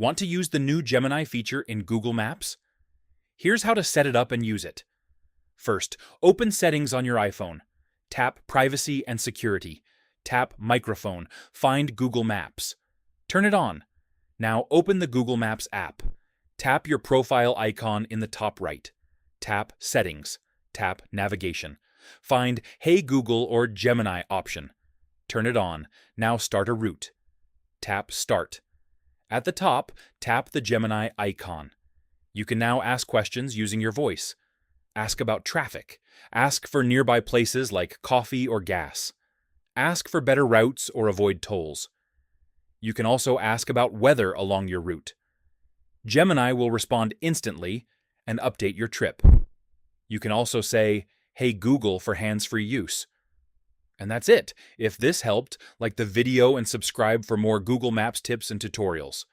Want to use the new Gemini feature in Google Maps? Here's how to set it up and use it. First, open Settings on your iPhone. Tap Privacy and Security. Tap Microphone. Find Google Maps. Turn it on. Now open the Google Maps app. Tap your profile icon in the top right. Tap Settings. Tap Navigation. Find Hey Google or Gemini option. Turn it on. Now start a route. Tap Start. At the top, tap the Gemini icon. You can now ask questions using your voice. Ask about traffic. Ask for nearby places like coffee or gas. Ask for better routes or avoid tolls. You can also ask about weather along your route. Gemini will respond instantly and update your trip. You can also say, Hey Google for hands-free use. And that's it. If this helped, like the video and subscribe for more Google Maps tips and tutorials.